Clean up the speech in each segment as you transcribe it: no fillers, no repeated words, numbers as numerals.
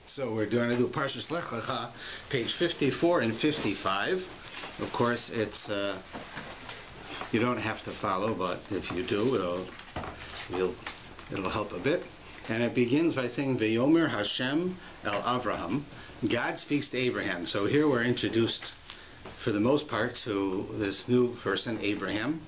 So we're going to do Parshas Lech Lecha, page 54 and 55. Of course, it's you don't have to follow, but if you do, it'll help a bit. And it begins by saying, V'yomer Hashem el Avram. God speaks to Abraham. So here we're introduced, for the most part, to this new person, Abraham,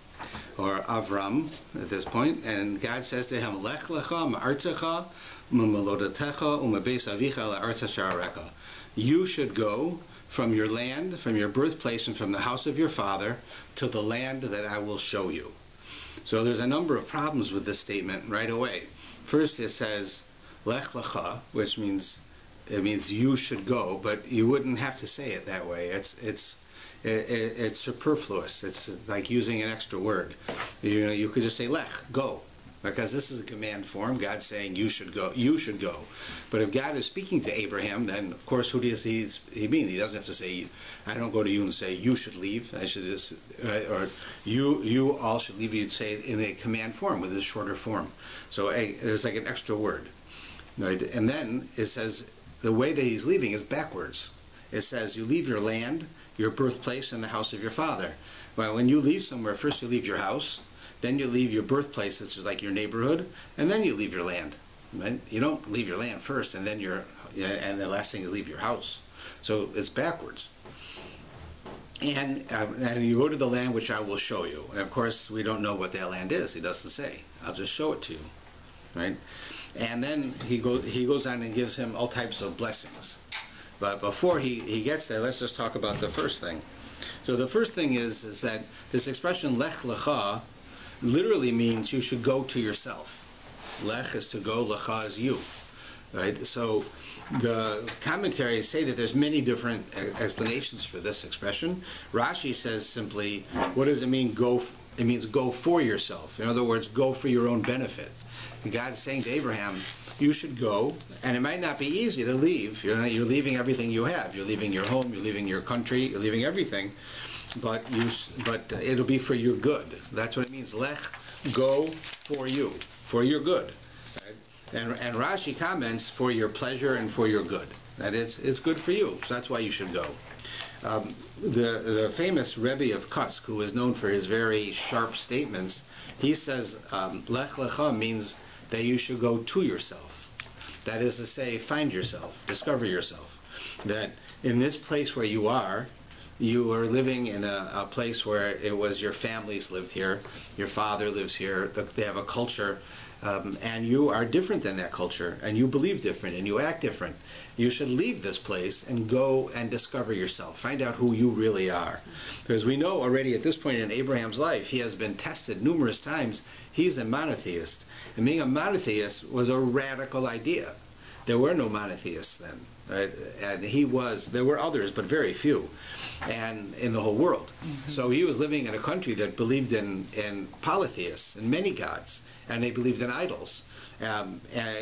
or Avram at this point. And God says to him, Lech Lecha ma'artzecha u'melodatecha u'mebeis avicha la'artz ha'shareka. You should go from your land, from your birthplace, and from the house of your father to the land that I will show you. So there's a number of problems with this statement right away. First it says Lech Lecha, which means you should go, but you wouldn't have to say it that way. It's superfluous. It's like using an extra word. You could just say Lech, go, because this is a command form. God's saying you should go. You should go. But if God is speaking to Abraham, then of course who does he mean? He doesn't have to say, I don't go to you and say you should leave. I should just, or you all should leave. You'd say it in a command form with this shorter form. So there's like an extra word, right? And then it says the way that he's leaving is backwards. It says you leave your land, your birthplace, and the house of your father. Well, when you leave somewhere, first you leave your house, then you leave your birthplace, which is like your neighborhood, and then you leave your land. Right? You don't leave your land first, and then and the last thing you leave your house. So it's backwards. And you go to the land which I will show you. And of course, we don't know what that land is. He doesn't say. I'll just show it to you. Right? And then he goes on and gives him all types of blessings. But before he gets there, let's just talk about the first thing. So the first thing is that this expression Lech Lecha literally means you should go to yourself. Lech is to go, Lecha is you. Right? So the commentaries say that there's many different explanations for this expression. Rashi says simply, what does it mean go? It means go for yourself. In other words, go for your own benefit. And God's saying to Abraham, you should go, and it might not be easy to leave. You're leaving everything you have. You're leaving your home. You're leaving your country. You're leaving everything. But it'll be for your good. That's what it means. Lech, go for you, for your good. Right? And Rashi comments for your pleasure and for your good. That it's good for you. So that's why you should go. The famous Rabbi of Kusk, who is known for his very sharp statements, he says Lech Lecha means that you should go to yourself. That is to say, find yourself, discover yourself. That in this place where you are living in a place where it was your families lived here, your father lives here, they have a culture, and you are different than that culture, and you believe different, and you act different. You should leave this place and go and discover yourself. Find out who you really are. Because we know already at this point in Abraham's life, he has been tested numerous times. He's a monotheist. And being a monotheist was a radical idea. There were no monotheists then. Right? And there were others, but very few, and in the whole world. Mm-hmm. So he was living in a country that believed in polytheists, in many gods, and they believed in idols.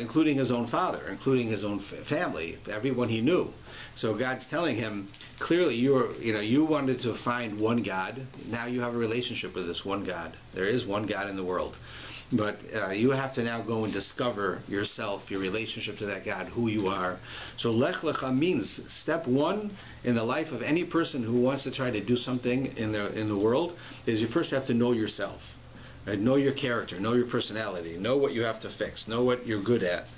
Including his own father, including his own family, everyone he knew. So God's telling him, clearly you wanted to find one God. Now you have a relationship with this one God. There is one God in the world. But you have to now go and discover yourself, your relationship to that God, who you are. So Lech Lecha means step one in the life of any person who wants to try to do something in the world is you first have to know yourself. Right? Know your character, know your personality, know what you have to fix, know what you're good at.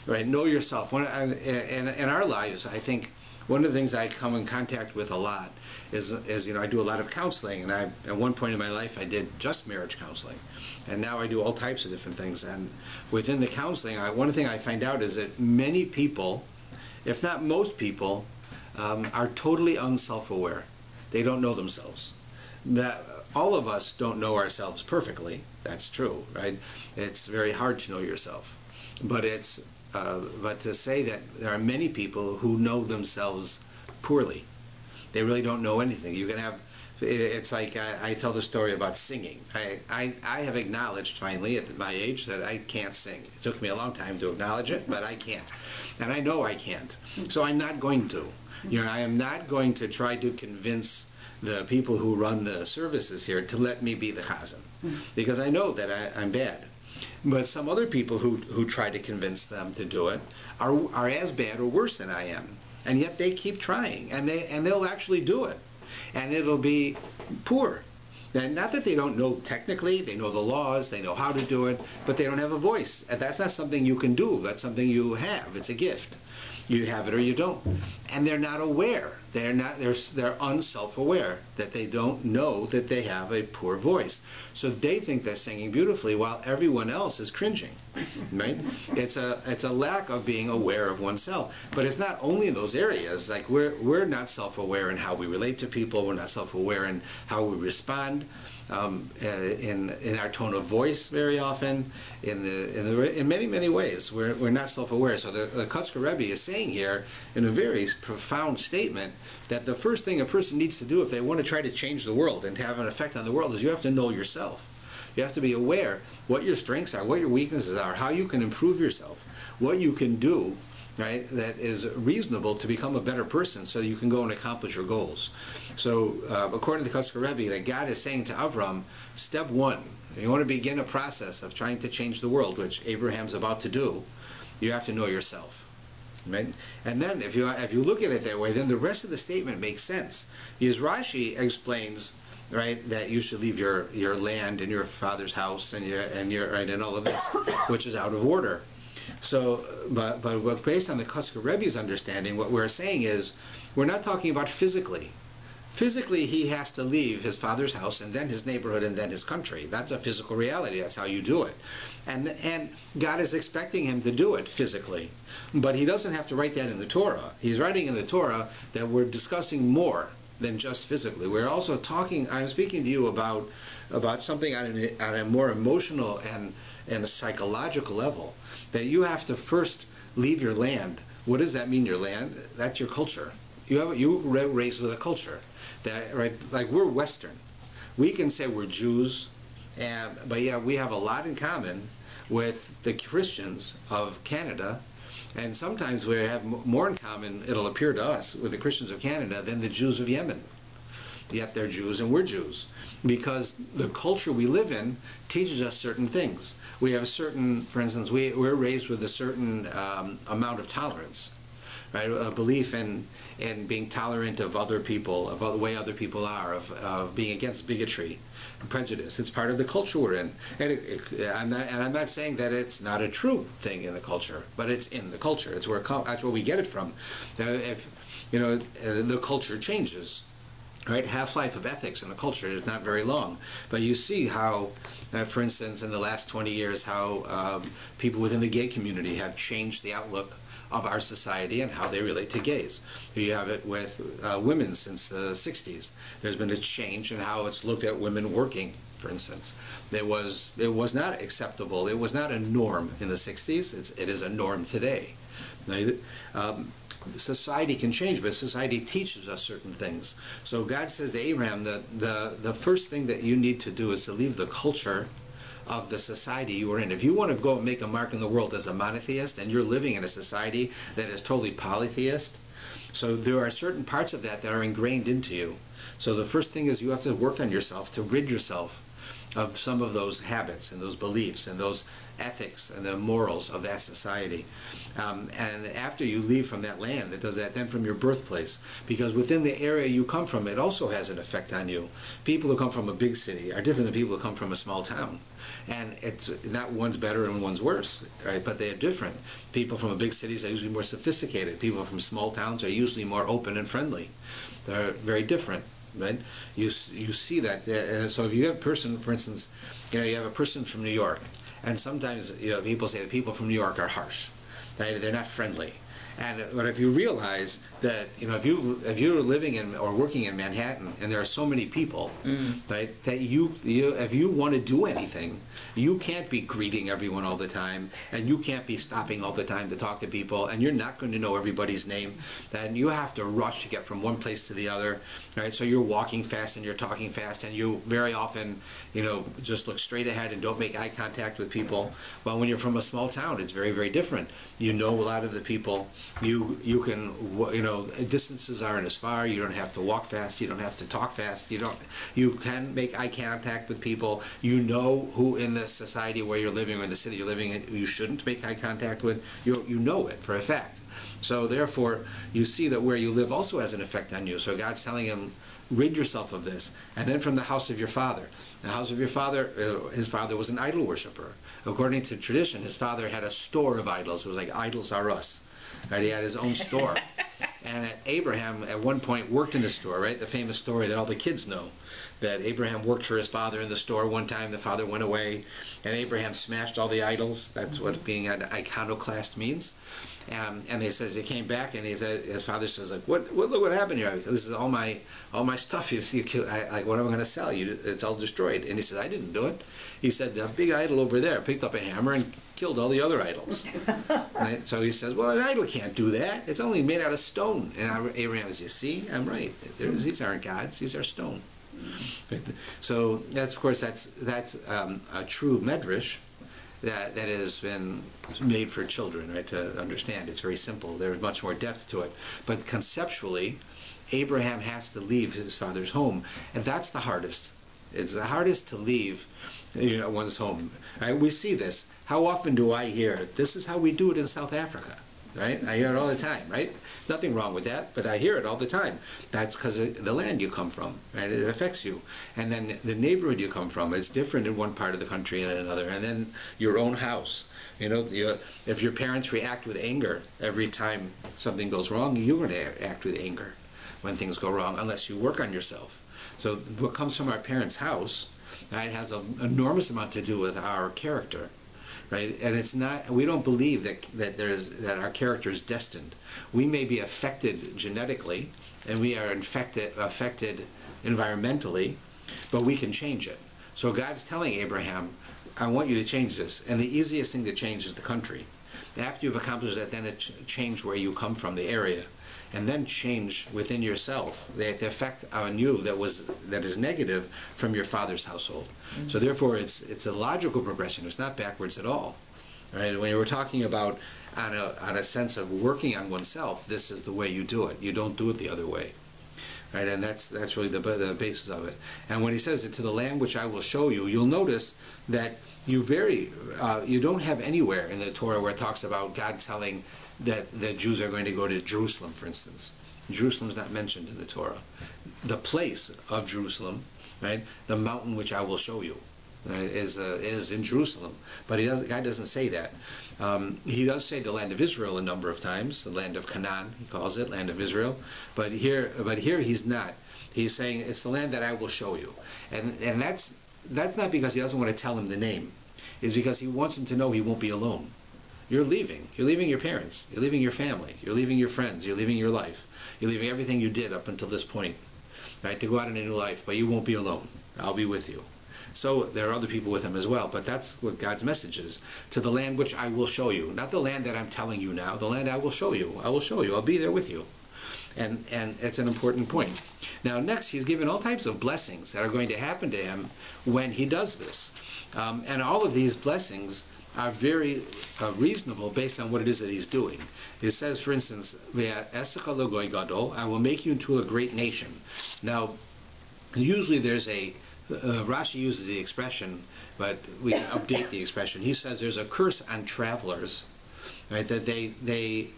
Right? Know yourself. In our lives, I think one of the things I come in contact with a lot is I do a lot of counseling, and at one point in my life I did just marriage counseling, and now I do all types of different things. And within the counseling, one thing I find out is that many people, if not most people, are totally unself-aware. They don't know themselves. That all of us don't know ourselves perfectly. That's true, right? It's very hard to know yourself, but to say that there are many people who know themselves poorly. They really don't know anything. You can have. It's like I tell the story about singing. I have acknowledged finally at my age that I can't sing. It took me a long time to acknowledge it, but I can't, and I know I can't. So I'm not going to. I am not going to try to convince the people who run the services here to let me be the chazan, because I know that I'm bad. But some other people who try to convince them to do it are as bad or worse than I am, and yet they keep trying, and they'll actually do it, and it'll be poor. And not that they don't know technically, they know the laws, they know how to do it, but they don't have a voice. And that's not something you can do. That's something you have. It's a gift. You have it or you don't. And they're not aware. They're unself-aware that they don't know that they have a poor voice. So they think they're singing beautifully while everyone else is cringing. Right? It's a lack of being aware of oneself. But it's not only in those areas. Like we're not self-aware in how we relate to people. We're not self-aware in how we respond. In our tone of voice very often, in many ways, we're not self-aware. So the Kotzker Rebbe is saying here in a very profound statement that the first thing a person needs to do if they want to try to change the world and to have an effect on the world is you have to know yourself. You have to be aware what your strengths are, what your weaknesses are, how you can improve yourself, what you can do, right, that is reasonable to become a better person so you can go and accomplish your goals. So according to the Kotzker Rebbe, that God is saying to Avram, step one, if you want to begin a process of trying to change the world, which Abraham's about to do, you have to know yourself. Right? And then if you look at it that way, then the rest of the statement makes sense. Because Rashi explains, right, that you should leave your land and your father's house and all of this, which is out of order. So, but based on the Kotzker Rebbe's understanding, what we're saying is we're not talking about physically. Physically, he has to leave his father's house and then his neighborhood and then his country. That's a physical reality. That's how you do it. And God is expecting him to do it physically. But he doesn't have to write that in the Torah. He's writing in the Torah that we're discussing more than just physically. We're also talking, I'm speaking to you about something on a more emotional and a psychological level, that you have to first leave your land. What does that mean, your land? That's your culture. You were raised with a culture. That, right, like we're Western. We can say we're Jews, but yeah, we have a lot in common with the Christians of Canada, and sometimes we have more in common, it'll appear to us, with the Christians of Canada than the Jews of Yemen. Yet they're Jews and we're Jews, because the culture we live in teaches us certain things. We have certain, for instance, we're raised with a certain amount of tolerance. Right, a belief in being tolerant of other people, about the way other people are, of being against bigotry and prejudice. It's part of the culture we're in. And I'm not saying that it's not a true thing in the culture, but it's in the culture. It's that's where we get it from. If the culture changes. Right, half-life of ethics in the culture is not very long, but you see how, for instance, in the last 20 years, how people within the gay community have changed the outlook of our society and how they relate to gays. You have it with women since the 60s. There's been a change in how it's looked at women working, for instance. It was not acceptable. It was not a norm in the 60s. It is a norm today. Right? Society can change, but society teaches us certain things. So God says to Abraham that the first thing that you need to do is to leave the culture of the society you are in. If you want to go and make a mark in the world as a monotheist, and you're living in a society that is totally polytheist, so there are certain parts of that are ingrained into you. So the first thing is you have to work on yourself to rid yourself of some of those habits and those beliefs and those ethics and the morals of that society. And after you leave from that land, it does that then from your birthplace, because within the area you come from, it also has an effect on you. People who come from a big city are different than people who come from a small town. And it's not one's better and one's worse, right? But they are different. People from big cities are usually more sophisticated. People from small towns are usually more open and friendly. They're very different. Right? You see that. So if you have a person, for instance, you have a person from New York, and sometimes people say that people from New York are harsh. Right? They're not friendly. But if you realize that if you're living in or working in Manhattan and there are so many people, right, that if you want to do anything, you can't be greeting everyone all the time, and you can't be stopping all the time to talk to people, and you're not going to know everybody's name. Then you have to rush to get from one place to the other, right? So you're walking fast and you're talking fast, and you very often just look straight ahead and don't make eye contact with people. Well, when you're from a small town, it's very, very different. You know a lot of the people. You can, distances aren't as far. You don't have to walk fast. You don't have to talk fast. You can make eye contact with people. You know who in the society where you're living or in the city you're living in you shouldn't make eye contact with. You know it for a fact. So therefore, you see that where you live also has an effect on you. So God's telling him, rid yourself of this. And then from the house of your father. The house of your father, his father was an idol worshiper. According to tradition, his father had a store of idols. It was like idols are us. Right? He had his own store. And Abraham at one point worked in the store, right? The famous story that all the kids know. That Abraham worked for his father in the store. One time the father went away and Abraham smashed all the idols. That's what being an iconoclast means. And he says he came back and his father says, like, look what happened here. This is all my stuff. What am I going to sell? It's all destroyed. And he says, I didn't do it. He said the big idol over there picked up a hammer and killed all the other idols. Right? So he says, well, an idol can't do that. It's only made out of stone. And Abraham says, you see, I'm right. These aren't gods. These are stone. So that's a true medrash that has been made for children, right, to understand. It's very simple. There's much more depth to it. But conceptually, Abraham has to leave his father's home, and that's the hardest. It's the hardest to leave one's home. Right? We see this. How often do I hear it? This is how we do it in South Africa. Right? I hear it all the time, right? Nothing wrong with that, but I hear it all the time. That's because of the land you come from, right? It affects you. And then the neighborhood you come from, it's different in one part of the country and in another. And then your own house. If your parents react with anger every time something goes wrong, you're going to act with anger when things go wrong, unless you work on yourself. So what comes from our parents' house, right, has an enormous amount to do with our character. Right? And it's not. We don't believe that our character is destined. We may be affected genetically, and we are affected environmentally, but we can change it. So God's telling Abraham, I want you to change this. And the easiest thing to change is the country. After you've accomplished that, then change where you come from, the area, and then change within yourself the effect on you that is negative from your father's household. Mm-hmm. So therefore, it's a logical progression. It's not backwards at all. Right? When you were talking about on a sense of working on oneself, this is the way you do it. You don't do it the other way. Right? And that's really the basis of it. And when he says it, to the land which I will show you, you'll notice that you don't have anywhere in the Torah where it talks about God telling that the Jews are going to go to Jerusalem, for instance. Jerusalem is not mentioned in the Torah. The place of Jerusalem, right, the mountain which I will show you, right, is in Jerusalem. But God doesn't say that. He does say the land of Israel a number of times, the land of Canaan, he calls it, land of Israel. But here he's not. He's saying it's the land that I will show you. And that's not because he doesn't want to tell him the name. It's because he wants him to know he won't be alone. You're leaving. You're leaving your parents. You're leaving your family. You're leaving your friends. You're leaving your life. You're leaving everything you did up until this point, right, to go out in a new life. But you won't be alone. I'll be with you. So there are other people with him as well. But that's what God's message is. To the land which I will show you. Not the land that I'm telling you now. The land I will show you. I will show you. I'll be there with you. And it's an important point. Now next, he's given all types of blessings that are going to happen to him when he does this. And all of these blessings are very reasonable based on what it is that he's doing. It says, for instance, I will make you into a great nation. Now, usually there's Rashi uses the expression, but we can update the expression. He says there's a curse on travelers, right? That they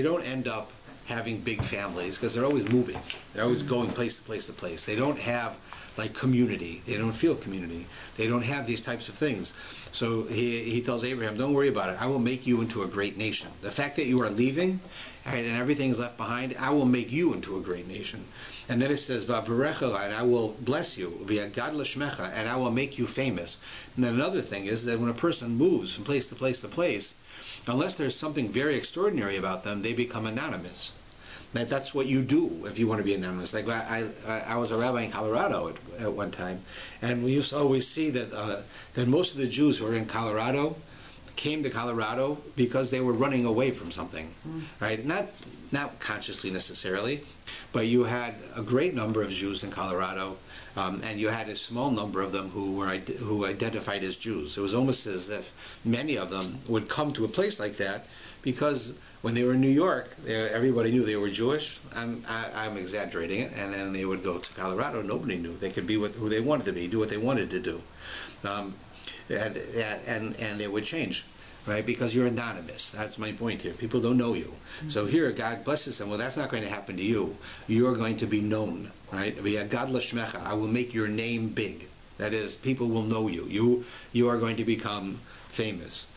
don't end up having big families because they're always moving. They're always going place to place to place. They don't have like community. They don't feel community. They don't have these types of things. So he tells Abraham, don't worry about it. I will make you into a great nation. The fact that you are leaving, right, and everything's left behind, I will make you into a great nation. And then it says, Va'varecha, and I will bless you, V'yagad l'shmecha, and I will make you famous. And then another thing is that when a person moves from place to place to place, unless there's something very extraordinary about them, they become anonymous. That's what you do if you want to be anonymous. Like I was a rabbi in Colorado at one time, and we used to always see that most of the Jews who were in Colorado came to Colorado because they were running away from something, right? Not consciously necessarily, but you had a great number of Jews in Colorado, and you had a small number of them who identified as Jews. It was almost as if many of them would come to a place like that because when they were in New York, everybody knew they were Jewish. I'm exaggerating it. And then they would go to Colorado. Nobody knew. They could be who they wanted to be, do what they wanted to do, and they would change. Right, because you're anonymous. That's my point here. People don't know you. Mm-hmm. So here, God blesses them. Well, that's not going to happen to you. You are going to be known. Right? God Lech Lecha. I will make your name big. That is, people will know you. You are going to become famous.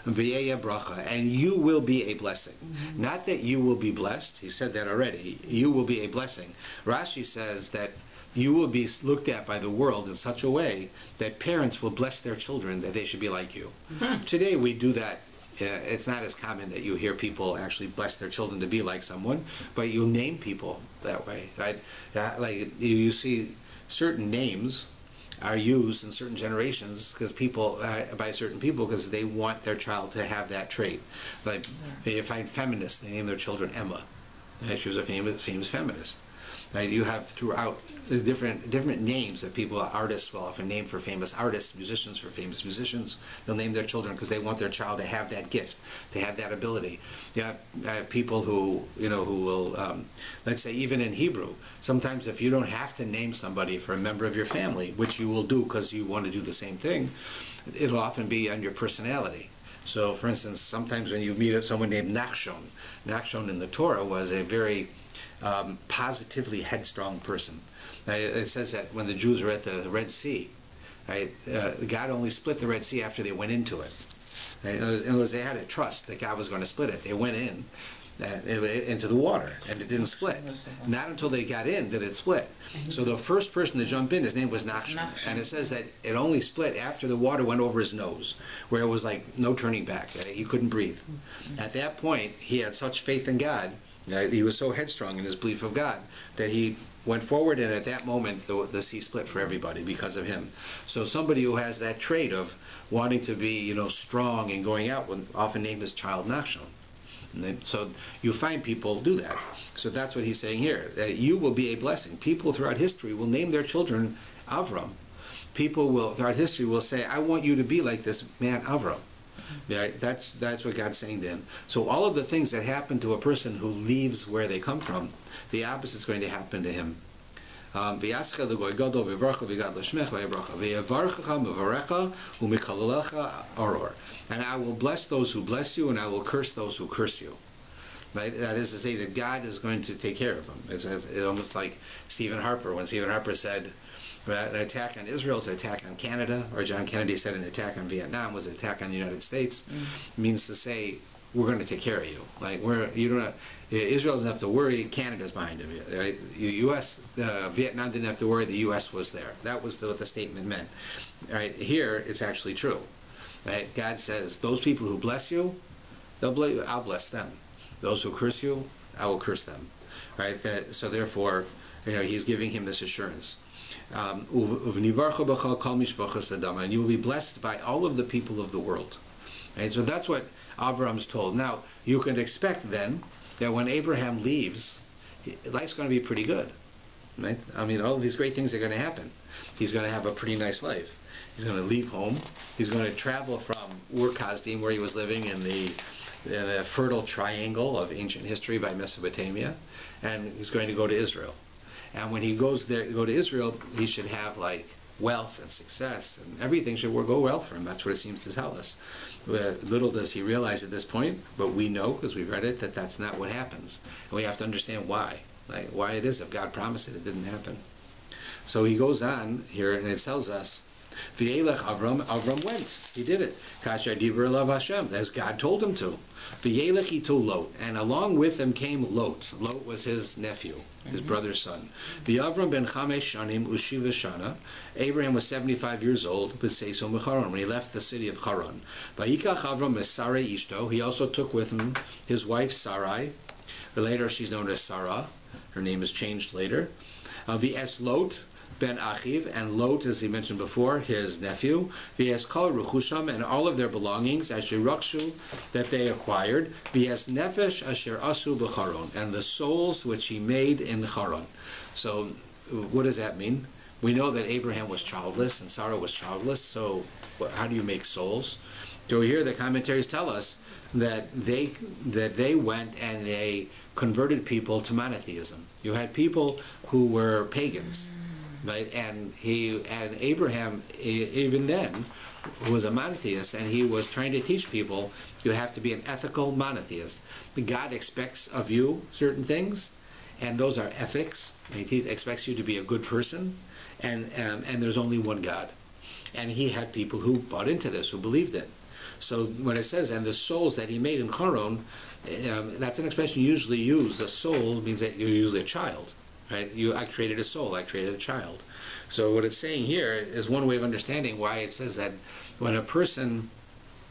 And you will be a blessing. Mm-hmm. Not that you will be blessed. He said that already. You will be a blessing. Rashi says that you will be looked at by the world in such a way that parents will bless their children that they should be like you. Mm-hmm. Today we do that. It's not as common that you hear people actually bless their children to be like someone, but you name people that way. Right? Like you see certain names are used in certain generations because by certain people because they want their child to have that trait. Like you find feminists, they name their children Emma. She was a famous feminist. Right? You have throughout the different names that people, artists will often name for famous artists, musicians for famous musicians. They'll name their children because they want their child to have that gift, to have that ability. You have people who will, let's say even in Hebrew, sometimes if you don't have to name somebody for a member of your family, which you will do because you want to do the same thing, it'll often be on your personality. So, for instance, sometimes when you meet someone named Nachshon in the Torah was a very positively headstrong person. It says that when the Jews were at the Red Sea, God only split the Red Sea after they went into it. In other words, they had to trust that God was going to split it. They went into the water, and it didn't split. Not until they got in did it split. So the first person to jump in, his name was Nachshon. And it says that it only split after the water went over his nose, where it was like no turning back. He couldn't breathe. At that point, he had such faith in God. He was so headstrong in his belief of God that he went forward, and at that moment the sea split for everybody because of him. So somebody who has that trait of wanting to be strong and going out would often name his child Nachshon. So you find people do that. So that's what he's saying here. That you will be a blessing. People throughout history will name their children Avram. People will throughout history will say, I want you to be like this man Avram. Right? That's what God's saying then. So all of the things that happen to a person who leaves where they come from, the opposite is going to happen to him. And I will bless those who bless you, and I will curse those who curse you. Right? That is to say that God is going to take care of them. It's almost like Stephen Harper, when Stephen Harper said an attack on Israel is an attack on Canada, or John Kennedy said an attack on Vietnam was an attack on the United States, means to say we're going to take care of you. Like Israel doesn't have to worry, Canada's behind him. Right? The U.S., Vietnam didn't have to worry, the U.S. was there. That was what the statement meant. Right? Here, it's actually true. Right? God says, those people who bless you, I'll bless them. Those who curse you, I will curse them. Right? So therefore, he's giving him this assurance. And you will be blessed by all of the people of the world. Right? So that's what Avram's told. Now, you can expect then that when Abraham leaves, life's going to be pretty good. Right? I mean, all of these great things are going to happen. He's going to have a pretty nice life. He's going to leave home. He's going to travel from Ur-Kasdim, where he was living in the fertile triangle of ancient history by Mesopotamia, and he's going to go to Israel. And when he go to Israel, he should have wealth and success, and everything should go well for him. That's what it seems to tell us. Little does he realize at this point, but we know, because we've read it, that that's not what happens. And we have to understand why. Why it is. If God promised it, it didn't happen. So he goes on here, and it tells us, V'yelech Avram went. He did it. Kasher diber elav Hashem, as God told him to. V'yelech ito Lot, and along with him came Lot. Lot was his nephew, his brother's son. V'Avram ben chamesh shanim ushiva shana. Abraham was 75 years old, b'seiso mecharon, when he left the city of Haran. V'yikach Avram es Sarai ishto. He also took with him his wife Sarai. Later she's known as Sarah. Her name is changed later. V'es Lot ben Achiv, and Lot, as he mentioned before, his nephew, v'yes kol ruchusham, and all of their belongings, asher rakshu, that they acquired, v'yes nefesh asher asu b'charon, and the souls which he made in Haran. So, what does that mean? We know that Abraham was childless and Sarah was childless, so how do you make souls? So here the commentaries tell us that they went and they converted people to monotheism. You had people who were pagans, right? And Abraham, even then, was a monotheist, and he was trying to teach people you have to be an ethical monotheist. God expects of you certain things, and those are ethics. He expects you to be a good person, and there's only one God. And he had people who bought into this, who believed it. So when it says, and the souls that he made in Haran, that's an expression usually used. A soul means that you're usually a child, right? I created a soul, I created a child. So what it's saying here is one way of understanding why it says that when a person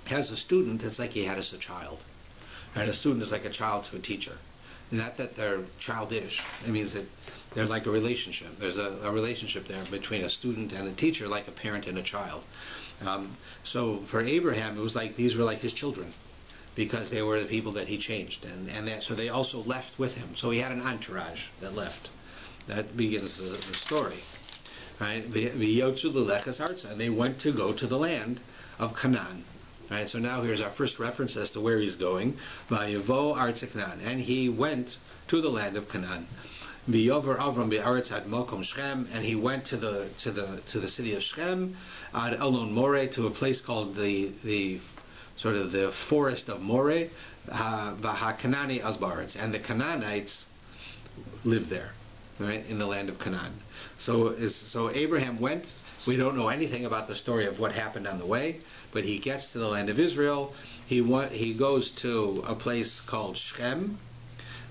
has a student, it's like he had as a child. Right? A student is like a child to a teacher. Not that they're childish. It means that they're like a relationship. There's a relationship there between a student and a teacher, like a parent and a child. So for Abraham, it was like these were like his children, because they were the people that he changed, so they also left with him. So he had an entourage that left. That begins the story. Right? And they went to go to the land of Canaan. Right? So now here's our first reference as to where he's going. And he went to the land of Canaan. Avram, and he went to the city of Shechem, Elon More, to a place called the sort of the forest of More, Kanani Asbaretz, and the Canaanites lived there, right, in the land of Canaan. So Abraham went. We don't know anything about the story of what happened on the way, but he gets to the land of Israel. He goes to a place called Shechem,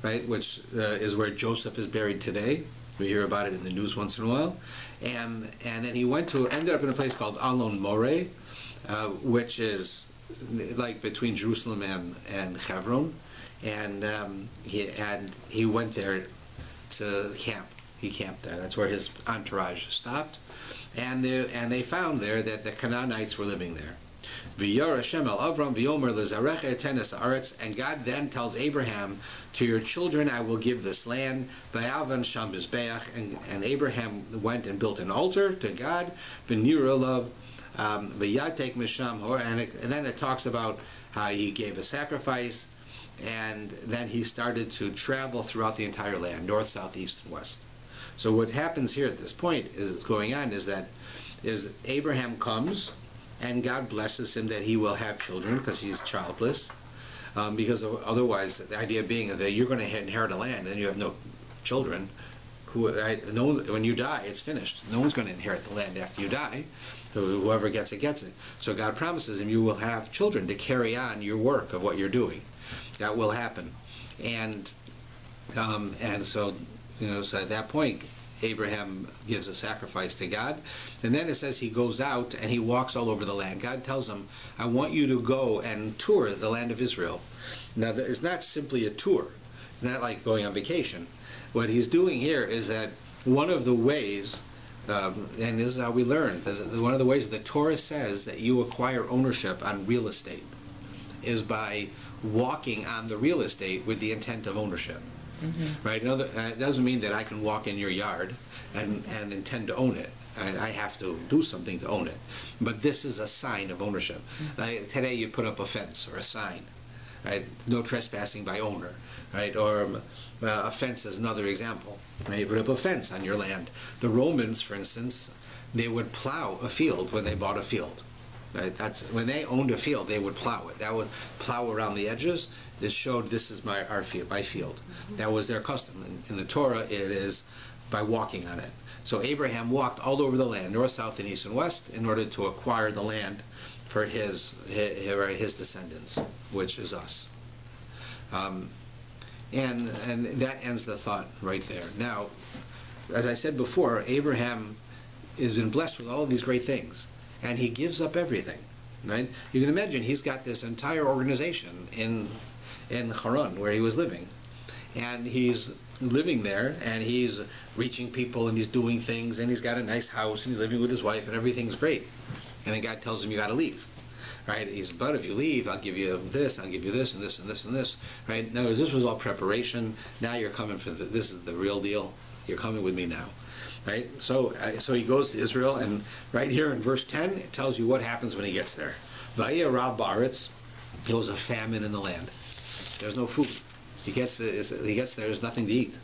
right, which is where Joseph is buried today. We hear about it in the news once in a while. And then he ended up in a place called Alon More, which is like between Jerusalem and Hebron. And he went there to camp. He camped there. That's where his entourage stopped. And they found there that the Canaanites were living there. And God then tells Abraham, to your children I will give this land. And Abraham went and built an altar to God. And then it talks about how he gave a sacrifice, and then he started to travel throughout the entire land, north, south, east, and west. So what happens here at this point is Abraham comes, and God blesses him that he will have children because he's childless. Because otherwise, the idea being that you're going to inherit a land and you have no children. When you die, it's finished. No one's going to inherit the land after you die. So whoever gets it, gets it. So God promises him you will have children to carry on your work of what you're doing. That will happen. And so at that point, Abraham gives a sacrifice to God, and then it says he goes out and he walks all over the land. God tells him, I want you to go and tour the land of Israel. Now, it's not simply a tour, not like going on vacation. What he's doing here is that one of the ways, and this is how we learn, one of the ways the Torah says that you acquire ownership on real estate is by walking on the real estate with the intent of ownership. Mm-hmm. Right? It doesn't mean that I can walk in your yard and intend to own it. I have to do something to own it. But this is a sign of ownership. Mm-hmm. Today you put up a fence or a sign, right? No trespassing by owner, right? Or a fence is another example. Right? You put up a fence on your land. The Romans, for instance, they would plow a field when they bought a field. Right? That's when they owned a field, they would plow it. That would plow around the edges. This showed this is my field. Mm-hmm. That was their custom. In the Torah, it is by walking on it. So Abraham walked all over the land, north, south, and east and west, in order to acquire the land for his descendants, which is us. And that ends the thought right there. Now, as I said before, Abraham has been blessed with all of these great things, and he gives up everything. Right? You can imagine he's got this entire organization in Haran where he was living, and he's living there, and he's reaching people, and he's doing things, and he's got a nice house, and he's living with his wife, and everything's great. And then God tells him, you got to leave. Right? He says, but if you leave, I'll give you this, and this, and this, and this, and this. Right? In other words, this was all preparation. Now you're coming for this is the real deal. You're coming with me now. Right? So he goes to Israel, and right here in verse 10, it tells you what happens when he gets there. Vayera ba'aretz, there was a famine in the land. There's no food. He gets there, there's nothing to eat.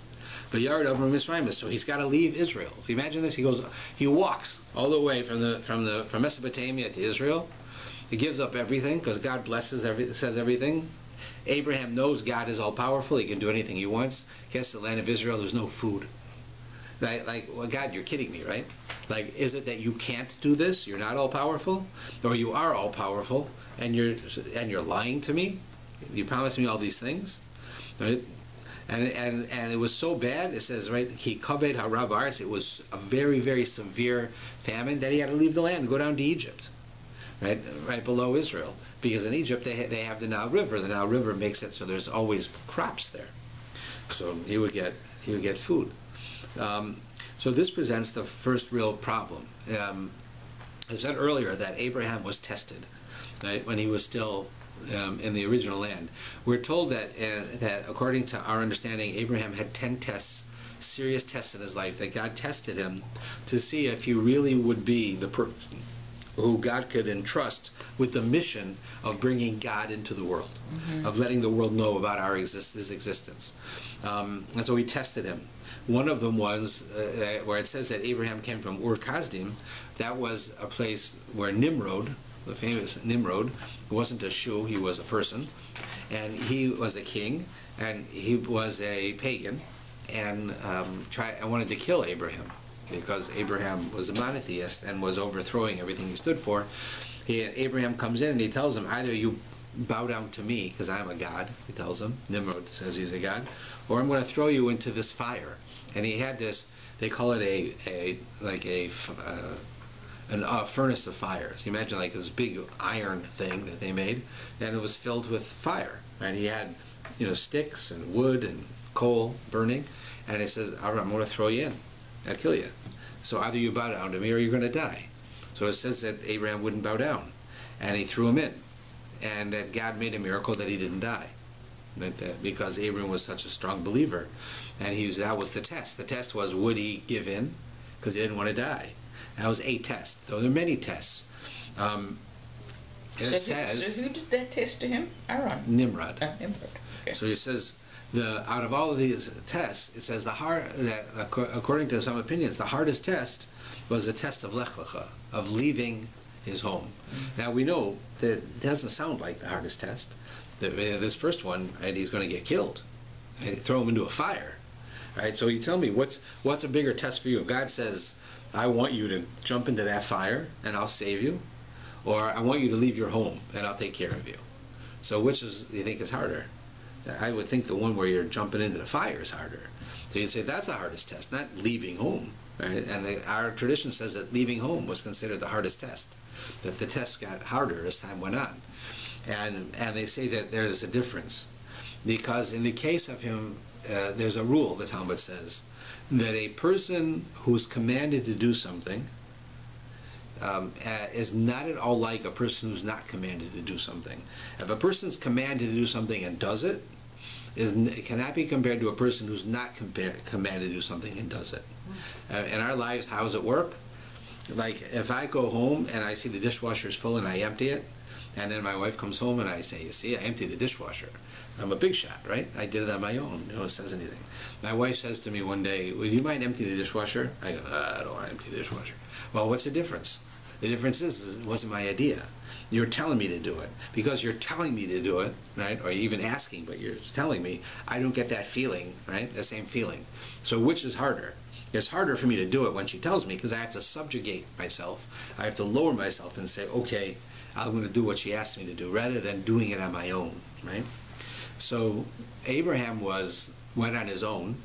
But Yard over Misraim, so he's got to leave Israel. So imagine this. He walks all the way from Mesopotamia to Israel. He gives up everything because God says everything. Abraham knows God is all powerful. He can do anything he wants. Gets to the land of Israel. There's no food. Right? Like, well, God, you're kidding me, right? Like, is it that you can't do this? You're not all powerful, or you are all powerful, and you're lying to me? You promised me all these things, right? And it was so bad. It says, right, he kaved harav aretz. It was a very, very severe famine that he had to leave the land and go down to Egypt, right below Israel, because in Egypt they have the Nile River. The Nile River makes it so there's always crops there, so he would get food. So this presents the first real problem. I said earlier that Abraham was tested, right, when he was still in the original land. We're told that according to our understanding, Abraham had 10 tests, serious tests in his life, that God tested him to see if he really would be the person who God could entrust with the mission of bringing God into the world, of letting the world know about his existence. And so he tested him. One of them was where it says that Abraham came from Ur-Kasdim. That was a place where Nimrod, the famous Nimrod, wasn't a shoo, he was a person, and he was a king, and he was a pagan, and wanted to kill Abraham because Abraham was a monotheist and was overthrowing everything he stood for. Abraham comes in and he tells him, either you bow down to me because I'm a god, he tells him. Nimrod says he's a god, or I'm going to throw you into this fire. And he had this, they call it a furnace of fire. So you imagine like this big iron thing that they made, and it was filled with fire. And he had, sticks and wood and coal burning, and he says, Avram, I'm going to throw you in. I'll kill you. So either you bow down to me or you're going to die. So it says that Abraham wouldn't bow down, and he threw him in, and that God made a miracle that he didn't die, because Abraham was such a strong believer, and that was the test. The test was, would he give in because he didn't want to die? That was a test. So there are many tests. It says. So who did that test to him? Aaron. Nimrod. Nimrod. Okay. So it says out of all of these tests, it says according to some opinions, the hardest test was the test of Lech Lecha, of leaving his home. Now we know that it doesn't sound like the hardest test. This first one, and he's going to get killed. And throw him into a fire. Right? So you tell me, what's a bigger test for you? If God says, I want you to jump into that fire and I'll save you, or I want you to leave your home and I'll take care of you. So which do you think is harder? I would think the one where you're jumping into the fire is harder. So you say that's the hardest test, not leaving home. Right? And our tradition says that leaving home was considered the hardest test, that the test got harder as time went on. And they say that there's a difference, because in the case of him, there's a rule, the Talmud says, that a person who's commanded to do something is not at all like a person who's not commanded to do something. If a person's commanded to do something and does it, it cannot be compared to a person who's not commanded to do something and does it. In our lives, how does it work? Like if I go home and I see the dishwasher is full and I empty it, and then my wife comes home and I say, you see, I emptied the dishwasher. I'm a big shot, right? I did it on my own. No one says anything. My wife says to me one day, would you mind emptying the dishwasher? I go, I don't want to empty the dishwasher. Well, what's the difference? The difference is it wasn't my idea. You're telling me to do it. Because you're telling me to do it, right? Or even asking, but you're telling me, I don't get that feeling, right? The same feeling. So which is harder? It's harder for me to do it when she tells me, because I have to subjugate myself. I have to lower myself and say, okay, I'm going to do what she asked me to do, rather than doing it on my own, right? So Abraham went on his own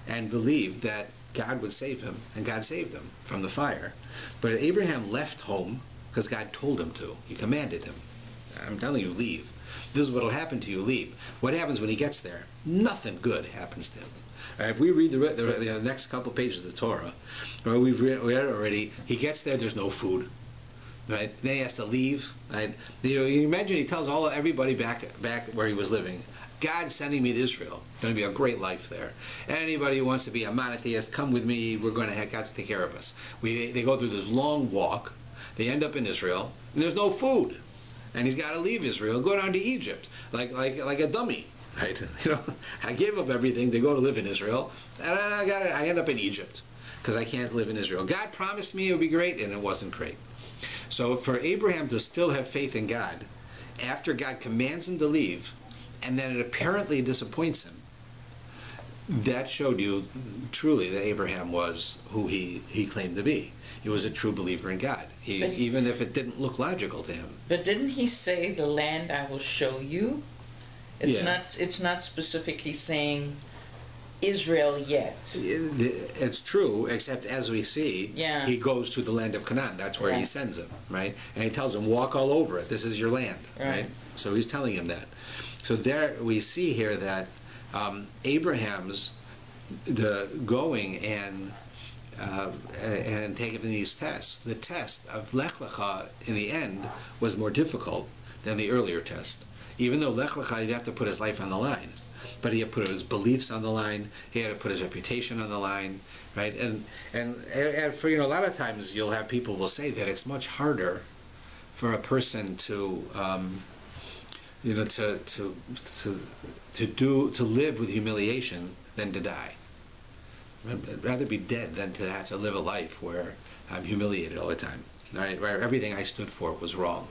and believed that God would save him, and God saved him from the fire. But Abraham left home because God told him to. He commanded him. I'm telling you, leave. This is what will happen to you, leave. What happens when he gets there? Nothing good happens to him. If we read the next couple pages of the Torah, we've read already, he gets there, there's no food. Right? Then he has to leave. Right? You imagine he tells everybody back where he was living, God's sending me to Israel. It's going to be a great life there. Anybody who wants to be a monotheist, come with me. We're going to have God to take care of us. They go through this long walk. They end up in Israel, and there's no food. and he's got to leave Israel, go down to Egypt, like a dummy, right? I gave up everything to go to live in Israel, and I end up in Egypt because I can't live in Israel. God promised me it would be great, and it wasn't great. So for Abraham to still have faith in God, after God commands him to leave, and then it apparently disappoints him, that showed you truly that Abraham was who he claimed to be. He was a true believer in God, even if it didn't look logical to him. But didn't he say, the land I will show you? It's not specifically saying Israel yet. It's true, except as we see, he goes to the land of Canaan. That's where he sends him, right? And he tells him, walk all over it. This is your land, right? So he's telling him that. So there we see here that Abraham's going and taking these tests. The test of Lech Lecha in the end was more difficult than the earlier test. Even though Lech Lecha, he'd have to put his life on the line, but he had to put his beliefs on the line. He had to put his reputation on the line, right? And for a lot of times you'll have people will say that it's much harder for a person to to live with humiliation than to die. I'd rather be dead than to have to live a life where I'm humiliated all the time. Right? Where everything I stood for was wrong.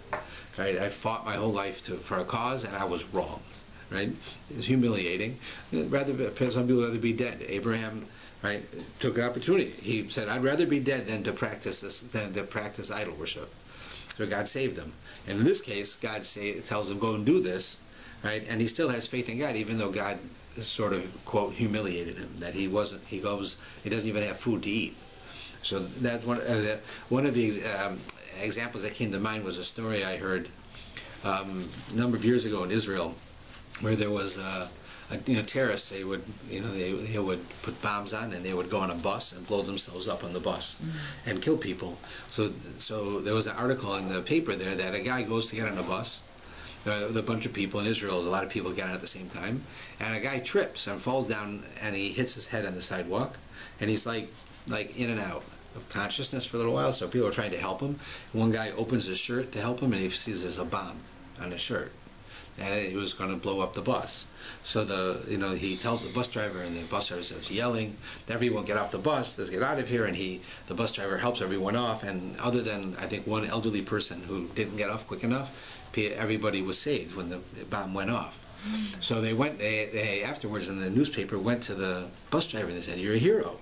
Right? I fought my whole life for a cause, and I was wrong. Right? It's humiliating. Some people rather be dead. Abraham, right, took an opportunity. He said, "I'd rather be dead than to practice idol worship." So God saved him. And in this case, God tells him, "Go and do this." Right? And he still has faith in God, even though God sort of, quote, humiliated him. That he doesn't even have food to eat. So that's one of the examples that came to mind was a story I heard a number of years ago in Israel, where there was terrorists. They would put bombs on, and they would go on a bus and blow themselves up on the bus and kill people. So there was an article in the paper there that a guy goes to get on a bus with a bunch of people in Israel. A lot of people get on at the same time, and a guy trips and falls down, and he hits his head on the sidewalk, and he's like in and out of consciousness for a little while. So people are trying to help him. One guy opens his shirt to help him, and he sees there's a bomb on his shirt, and he was going to blow up the bus. So he tells the bus driver, and the bus driver starts yelling, "Everyone get off the bus! Let's get out of here!" And the bus driver helps everyone off. And other than I think one elderly person who didn't get off quick enough, everybody was saved when the bomb went off. So they afterwards in the newspaper went to the bus driver and they said, "You're a hero.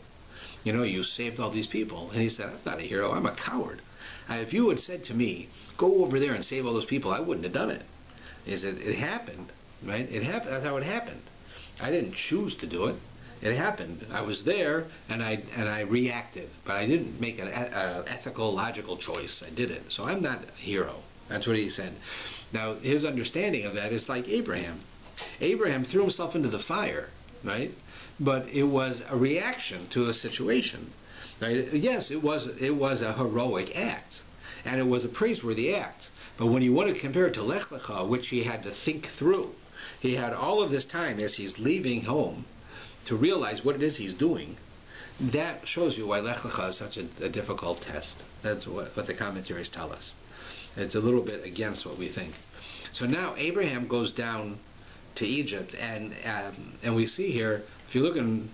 You saved all these people." And he said, "I'm not a hero. I'm a coward. If you had said to me, go over there and save all those people, I wouldn't have done it." He said, "It happened, right? It happened. That's how it happened. I didn't choose to do it. It happened. I was there and I reacted, but I didn't make an ethical, logical choice. I did it. So I'm not a hero." That's what he said. Now, his understanding of that is like Abraham. Abraham threw himself into the fire, right? But it was a reaction to a situation. Right? Yes, it was a heroic act, and it was a praiseworthy act. But when you want to compare it to Lech Lecha, which he had to think through, he had all of this time as he's leaving home to realize what it is he's doing. That shows you why Lech Lecha is such a difficult test. That's what the commentaries tell us. It's a little bit against what we think. So now Abraham goes down to Egypt, and we see here, if you look in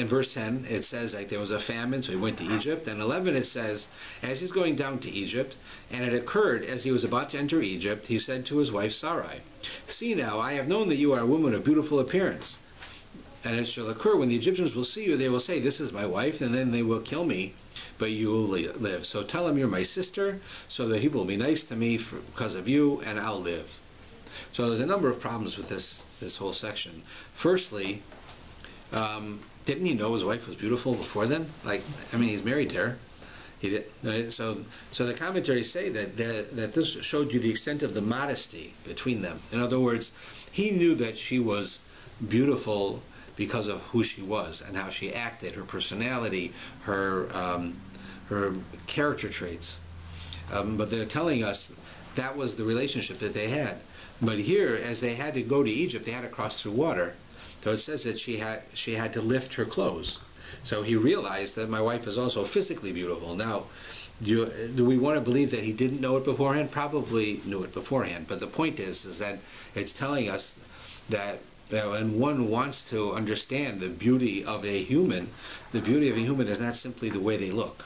verse 10, it says like there was a famine, so he went to Egypt. And 11 it says, as he's going down to Egypt, and it occurred as he was about to enter Egypt, he said to his wife Sarai, "See now, I have known that you are a woman of beautiful appearance. And it shall occur when the Egyptians will see you, they will say, 'This is my wife,' and then they will kill me, but you will live. So tell him you're my sister, so that he will be nice to me because of you, and I'll live." So there's a number of problems with this whole section. Firstly, didn't he know his wife was beautiful before then? He's married to her. He did. Right? So the commentaries say that this showed you the extent of the modesty between them. In other words, he knew that she was beautiful because of who she was and how she acted, her personality, her character traits. But they're telling us that was the relationship that they had. But here, as they had to go to Egypt, they had to cross through water. So it says that she had to lift her clothes. So he realized that my wife is also physically beautiful. Now, do we want to believe that he didn't know it beforehand? Probably knew it beforehand. But the point is that it's telling us that when one wants to understand the beauty of a human, the beauty of a human is not simply the way they look.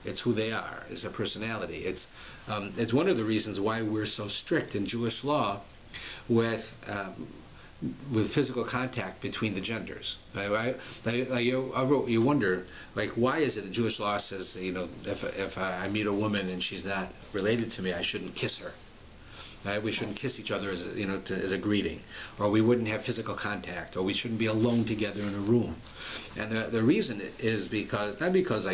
It's who they are. It's their personality. It's one of the reasons why we're so strict in Jewish law with physical contact between the genders. Right? You wonder, like, why is it the Jewish law says, if I meet a woman and she's not related to me, I shouldn't kiss her. Right? We shouldn't kiss each other as a greeting, or we wouldn't have physical contact, or we shouldn't be alone together in a room. And the reason is not because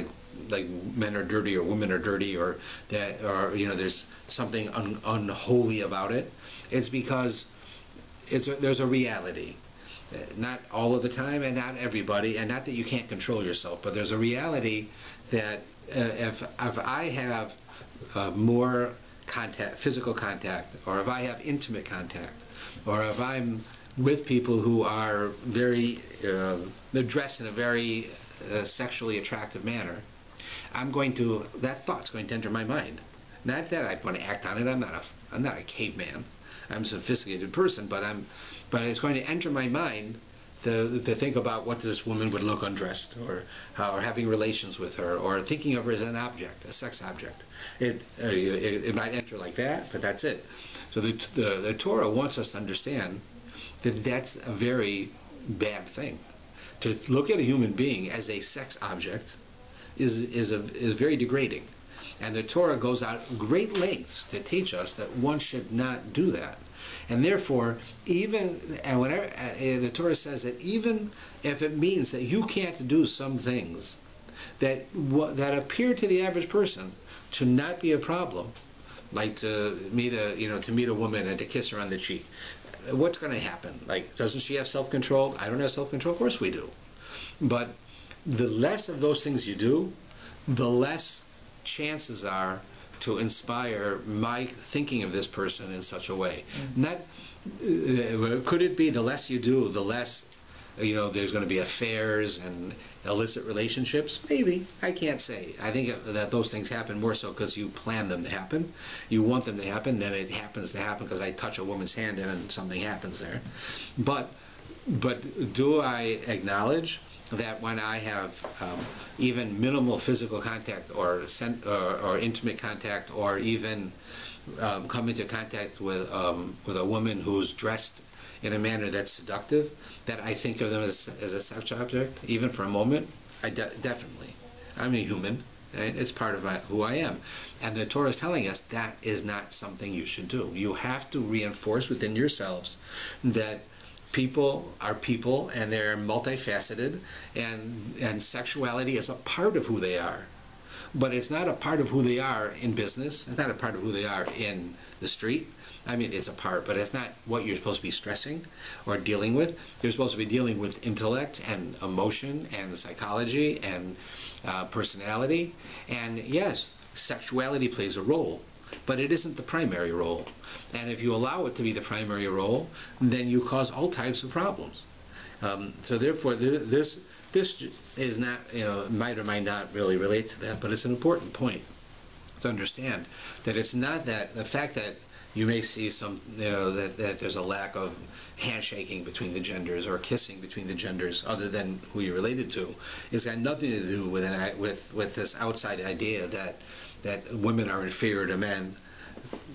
like men are dirty or women are dirty, or there's something unholy about it. It's because there's a reality, not all of the time and not everybody, and not that you can't control yourself, but there's a reality that if I have more physical contact, or if I have intimate contact, or if I'm with people who are they're dressed in a very sexually attractive manner, that thought's going to enter my mind. Not that I want to act on it. I'm not a caveman. I'm a sophisticated person, but it's going to enter my mind to think about what this woman would look undressed, or having relations with her, or thinking of her as an object, a sex object. It might enter like that, but that's it. So the Torah wants us to understand that that's a very bad thing. To look at a human being as a sex object is very degrading. And the Torah goes out great lengths to teach us that one should not do that. And therefore, whenever the Torah says that even if it means that you can't do some things that appear to the average person to not be a problem, like to meet a woman and to kiss her on the cheek, what's going to happen? Like, doesn't she have self-control? I don't have self-control. Of course we do. But the less of those things you do, the less chances are to inspire my thinking of this person in such a way. Could it be the less you do, the less there's going to be affairs and illicit relationships? Maybe. I can't say. I think that those things happen more so because you plan them to happen. You want them to happen, then it happens to happen because I touch a woman's hand and something happens there. But do I acknowledge that when I have even minimal physical contact or intimate contact, or even come into contact with a woman who's dressed in a manner that's seductive, that I think of them as a sex object, even for a moment? Definitely. I'm a human, and it's part of who I am. And the Torah is telling us that is not something you should do. You have to reinforce within yourselves that people are people, and they're multifaceted, and sexuality is a part of who they are. But it's not a part of who they are in business. It's not a part of who they are in the street. I mean, it's a part, but it's not what you're supposed to be stressing or dealing with. You're supposed to be dealing with intellect and emotion and psychology and personality. And yes, sexuality plays a role, but it isn't the primary role. And if you allow it to be the primary role, then you cause all types of problems. So therefore, this is not, might or might not really relate to that, but it's an important point to understand that it's not that the fact that you may see some, that there's a lack of handshaking between the genders or kissing between the genders other than who you're related to. It's got nothing to do with this outside idea that women are inferior to men.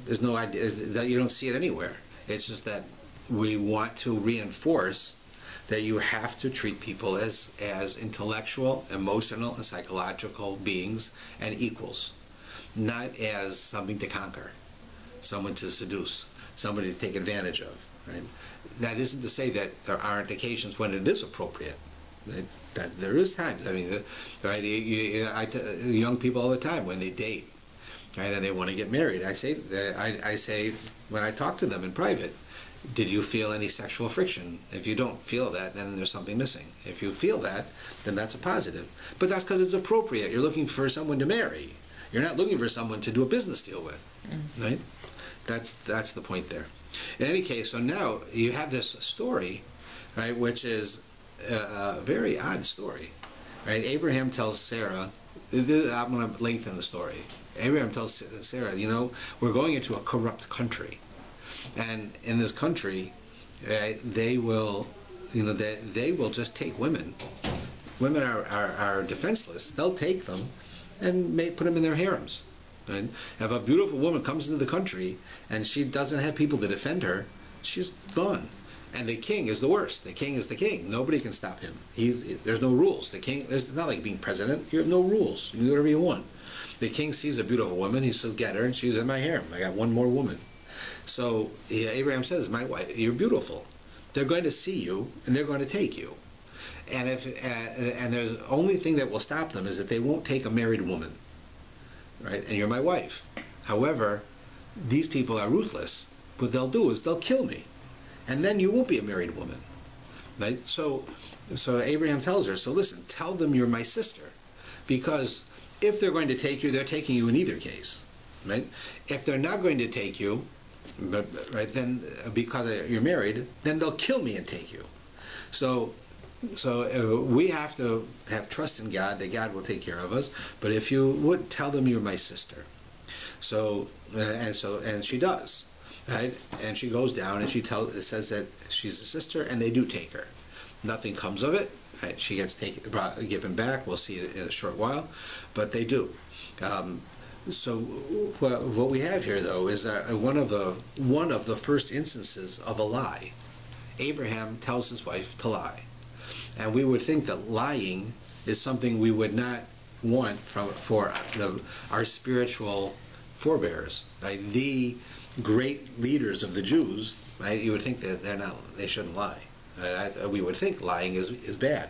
There's no idea that you don't see it anywhere. It's just that we want to reinforce that you have to treat people as intellectual, emotional, and psychological beings and equals, not as something to conquer, someone to seduce, somebody to take advantage of. Right? That isn't to say that there aren't occasions when it is appropriate. That there is times. I mean, right? Young people all the time when they date, right, and they want to get married. I say when I talk to them in private, did you feel any sexual friction? If you don't feel that, then there's something missing. If you feel that, then that's a positive. But that's because it's appropriate. You're looking for someone to marry. You're not looking for someone to do a business deal with, right? That's the point there. In any case, so now you have this story, right, which is a very odd story, Right? Abraham tells Sarah, I'm going to lengthen the story. Abraham tells Sarah, we're going into a corrupt country. And in this country, they will, they will just take women. Women are defenseless. They'll take them and put them in their harems. Right? If a beautiful woman comes into the country and she doesn't have people to defend her, she's gone. And the king is the worst. The king is the king. Nobody can stop him. There's no rules. The king, it's not like being president. You have no rules. You can do whatever you want. The king sees a beautiful woman. He says, get her, and she's in my harem. I got one more woman. So Abraham says, my wife, you're beautiful. They're going to see you, and they're going to take you. And and the only thing that will stop them is that they won't take a married woman. Right? And you're my wife. However, these people are ruthless. What they'll do is they'll kill me. And then you won't be a married woman. Right? So Abraham tells her, so listen, tell them you're my sister. Because if they're going to take you, they're taking you in either case. Right? If they're not going to take you, right, then because you're married, then they'll kill me and take you. So we have to have trust in God that God will take care of us. But if you would, tell them you're my sister. And she does, right? And she goes down and it says that she's a sister, and they do take her. Nothing comes of it. Right? She gets given back. We'll see it in a short while, but they do. So what we have here, though, is one of the first instances of a lie. Abraham tells his wife to lie. And we would think that lying is something we would not want for our spiritual forebears, right? The great leaders of the Jews, right? You would think that they shouldn't lie. We would think lying is bad.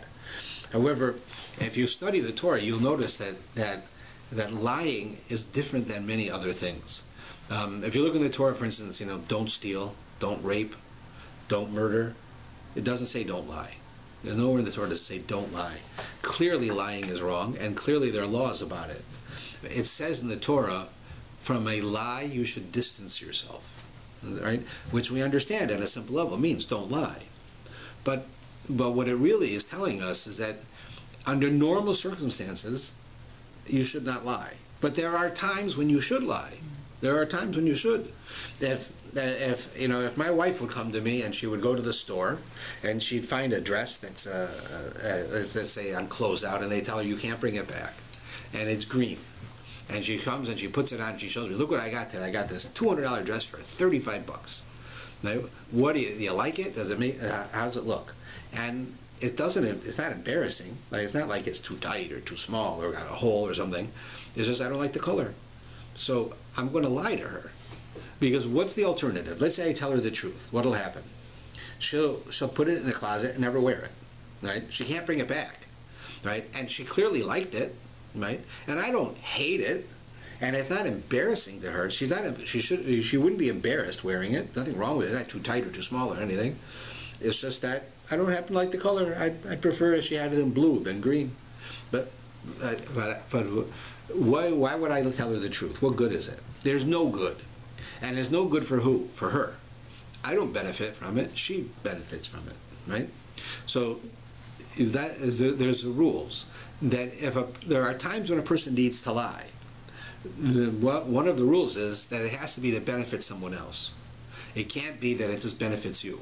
However, if you study the Torah, you'll notice that lying is different than many other things. If you look in the Torah, for instance, don't steal, don't rape, don't murder. It doesn't say don't lie. There's nowhere in the Torah to say don't lie. Clearly lying is wrong, and clearly there are laws about it. It says in the Torah, from a lie you should distance yourself, right? Which we understand at a simple level means don't lie. But what it really is telling us is that under normal circumstances, you should not lie. But there are times when you should lie. There are times when you should. If my wife would come to me and she would go to the store and she'd find a dress that's let's say on closeout, and they tell her you can't bring it back, and it's green, and she comes and she puts it on and she shows me, look what I got today. I got this $200 dress for $35. Now, do you like it? Does it make? How does it look? And it's not embarrassing. Like, it's not like it's too tight or too small or got a hole or something. It's just I don't like the color. So I'm going to lie to her. Because what's the alternative? Let's say I tell her the truth. What'll happen? She'll put it in the closet and never wear it. Right? She can't bring it back. Right? And she clearly liked it. Right? And I don't hate it. And it's not embarrassing to her. She wouldn't be embarrassed wearing it. Nothing wrong with it. It's not too tight or too small or anything. It's just that I don't happen to like the color. I'd prefer if she had it in blue than green. But why would I tell her the truth? What good is it? There's no good. And there's no good for who? For her. I don't benefit from it. She benefits from it. Right? So there's rules. That there are times when a person needs to lie. One of the rules is that it has to be to benefit someone else. It can't be that it just benefits you.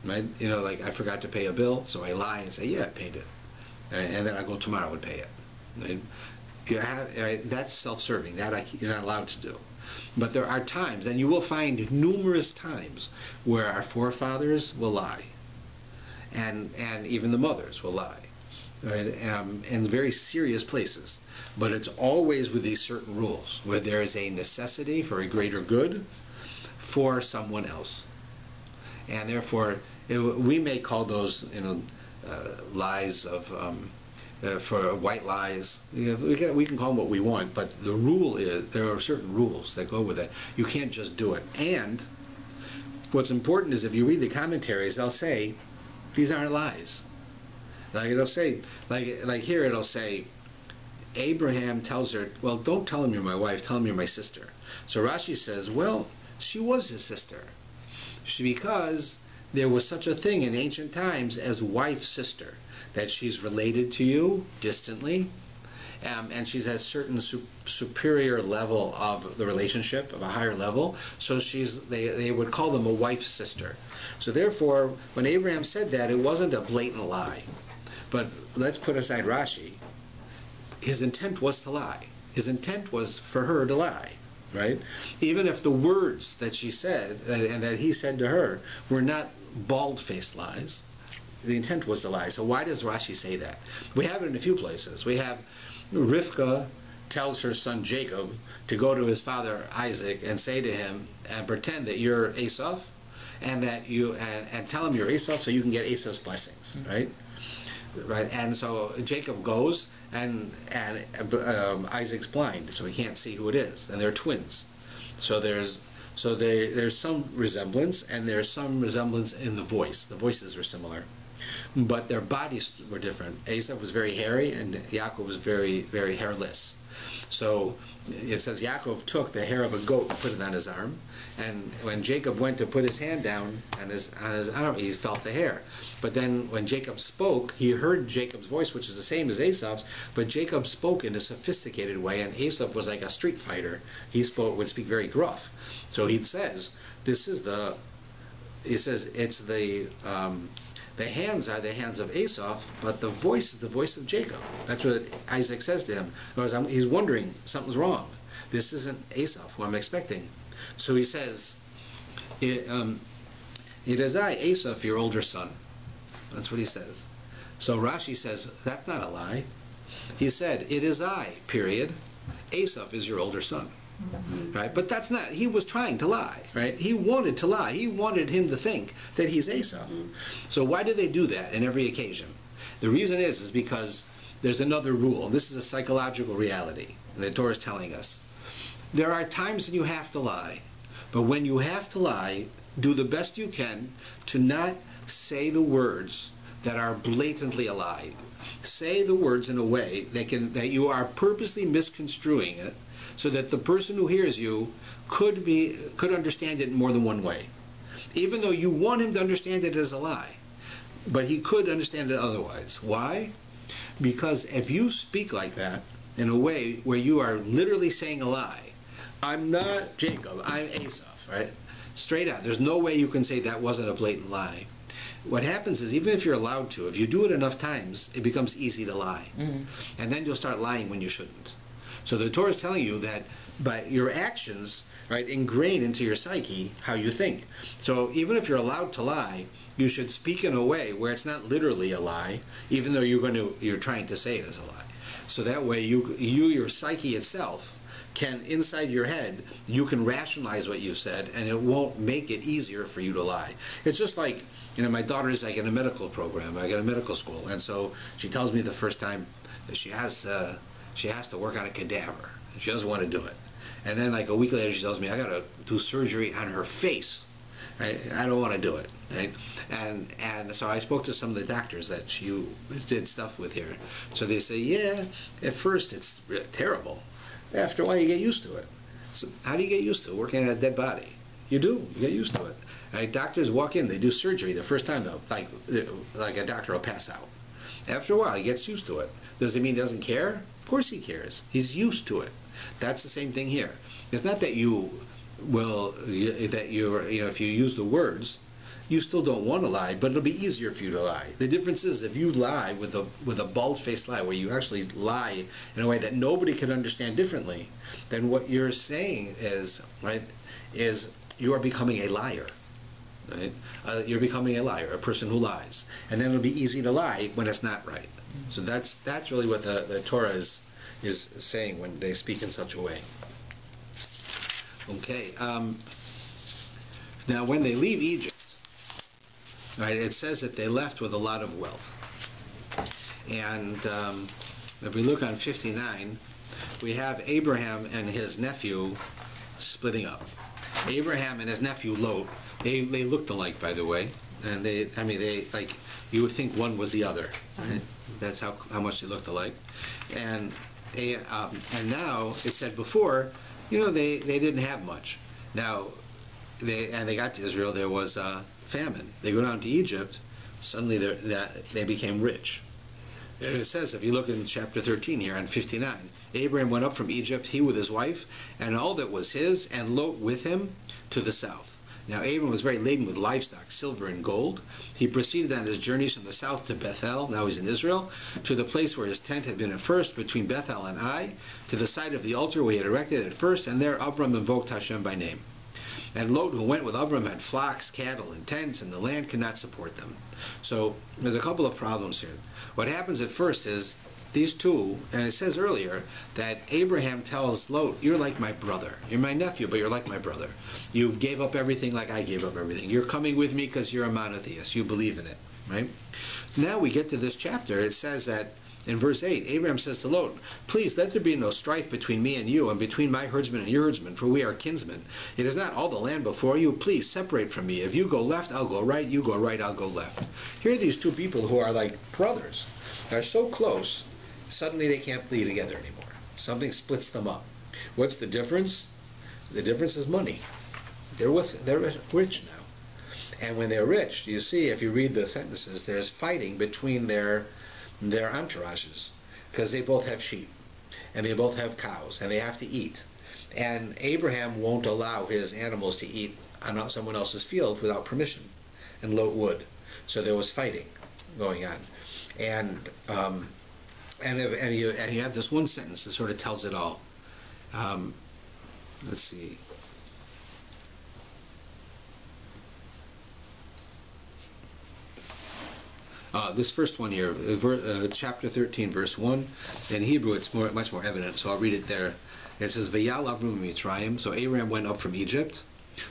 Right? Like I forgot to pay a bill, so I lie and say, yeah, I paid it. And then I go tomorrow and pay it. Right? That's self-serving. That you're not allowed to do. But there are times, and you will find numerous times, where our forefathers will lie. And even the mothers will lie. Right? In very serious places. But it's always with these certain rules, where there is a necessity for a greater good for someone else. And therefore, we may call those, lies for white lies. We can call them what we want, but the rule is there are certain rules that go with it. You can't just do it. And what's important is if you read the commentaries, they'll say these aren't lies. Like it'll say, like here it'll say, Abraham tells her, well, don't tell him you're my wife, tell him you're my sister. So Rashi says, well, she was his sister. Because there was such a thing in ancient times as wife-sister, that she's related to you distantly, and she's at a certain superior level of the relationship, of a higher level, so they would call them a wife-sister. So therefore, when Abraham said that, it wasn't a blatant lie. But let's put aside Rashi. His intent was to lie. His intent was for her to lie, right? Even if the words that she said and that he said to her were not bald-faced lies, the intent was to lie. So why does Rashi say that? We have it in a few places. We have Rivka tells her son Jacob to go to his father Isaac and say to him and pretend that you're Esau, and that you and tell him you're Esau so you can get Esau's blessings, right? Right, and so Jacob goes, and Isaac's blind, so he can't see who it is, and they're twins. So there's some resemblance, and there's some resemblance in the voice. The voices were similar, but their bodies were different. Esau was very hairy, and Yaakov was very, very hairless. So it says Yaakov took the hair of a goat and put it on his arm, and when Jacob went to put his hand down on his arm, he felt the hair. But then when Jacob spoke, he heard Jacob's voice, which is the same as Esau's, but Jacob spoke in a sophisticated way, and Esau was like a street fighter. He would speak very gruff. So he says, it's the hands are the hands of Esau, but the voice is the voice of Jacob. That's what Isaac says to him. He's wondering, something's wrong. This isn't Esau, who I'm expecting. So he says, it is I, Esau, your older son. That's what he says. So Rashi says, that's not a lie. He said, it is I, period. Esau is your older son. Mm-hmm. Right? But that's not, he was trying to lie, right? He wanted to lie. He wanted him to think that he's Esau. Mm-hmm. So why do they do that in every occasion? The reason is because there's another rule. This is a psychological reality, and the Torah is telling us. There are times when you have to lie, but when you have to lie, do the best you can to not say the words that are blatantly a lie. Say the words in a way that you are purposely misconstruing it, so that the person who hears you could understand it in more than one way. Even though you want him to understand it as a lie, but he could understand it otherwise. Why? Because if you speak like that, in a way where you are literally saying a lie, I'm not Jacob, I'm Esau, right? Straight out. There's no way you can say that wasn't a blatant lie. What happens is, even if you're allowed to, if you do it enough times, it becomes easy to lie. Mm-hmm. And then you'll start lying when you shouldn't. So the Torah is telling you that by your actions, right, ingrain into your psyche how you think. So even if you're allowed to lie, you should speak in a way where it's not literally a lie, even though you're trying to say it as a lie. So that way your psyche itself can, inside your head, you can rationalize what you said, and it won't make it easier for you to lie. It's just like, my daughter is like in a medical program. I got a medical school, and so she tells me the first time that she has to work on a cadaver. She doesn't want to do it. And then like a week later she tells me, I got to do surgery on her face. Right? I don't want to do it. Right? And so I spoke to some of the doctors that she did stuff with here. So they say, yeah, at first it's terrible. After a while you get used to it. So how do you get used to it? Working on a dead body? You do. You get used to it. Right? Doctors walk in, they do surgery the first time, though, like a doctor will pass out. After a while, he gets used to it. Does it mean he doesn't care? Of course he cares. He's used to it. That's the same thing here. It's not that if you use the words, you still don't want to lie, but it'll be easier for you to lie. The difference is if you lie with a bald-faced lie, where you actually lie in a way that nobody can understand differently, then what you're saying is, right, is you are becoming a liar. Right? You're becoming a liar, a person who lies, and then it'll be easy to lie when it's not right. So that's really what the Torah is saying when they speak in such a way. Okay. Now, when they leave Egypt, right, it says that they left with a lot of wealth. And if we look on 59, we have Abraham and his nephew splitting up. Abraham and his nephew Lot, they looked alike, by the way, and they like, you would think one was the other. Right? That's how much they looked alike. And now it said before, they didn't have much. Now they got to Israel. There was famine. They go down to Egypt. Suddenly they became rich. And it says, if you look in chapter 13 here on 59, Abraham went up from Egypt, he with his wife, and all that was his, and Lot with him to the south. Now Abram was very laden with livestock, silver and gold. He proceeded on his journeys from the south to Bethel, now he's in Israel, to the place where his tent had been at first, between Bethel and Ai, to the side of the altar where he had erected at first, and there Avram invoked Hashem by name. And Lot, who went with Avram, had flocks, cattle, and tents, and the land could not support them. So there's a couple of problems here. What happens at first is these two, and it says earlier that Abraham tells Lot, you're like my brother. You're my nephew, but you're like my brother. You gave up everything like I gave up everything. You're coming with me because you're a monotheist. You believe in it, right? Now we get to this chapter. It says that in verse 8, Abraham says to Lot, please let there be no strife between me and you, and between my herdsmen and your herdsmen, for we are kinsmen. It is not all the land before you. Please separate from me. If you go left, I'll go right. You go right, I'll go left. Here are these two people who are like brothers. They're so close. Suddenly they can't be together anymore. Something splits them up. What's the difference? The difference is money. They're rich now. And when they're rich, you see, if you read the sentences, there's fighting between their entourages, because they both have sheep, and they both have cows, and they have to eat. And Abraham won't allow his animals to eat on someone else's field without permission, and Lot would. So there was fighting going on. And you have this one sentence that sort of tells it all. Let's see. This first one here, chapter 13, verse 1. In Hebrew, it's much more evident, so I'll read it there. It says, V'yal Avram Mitzrayim. So Abraham went up from Egypt.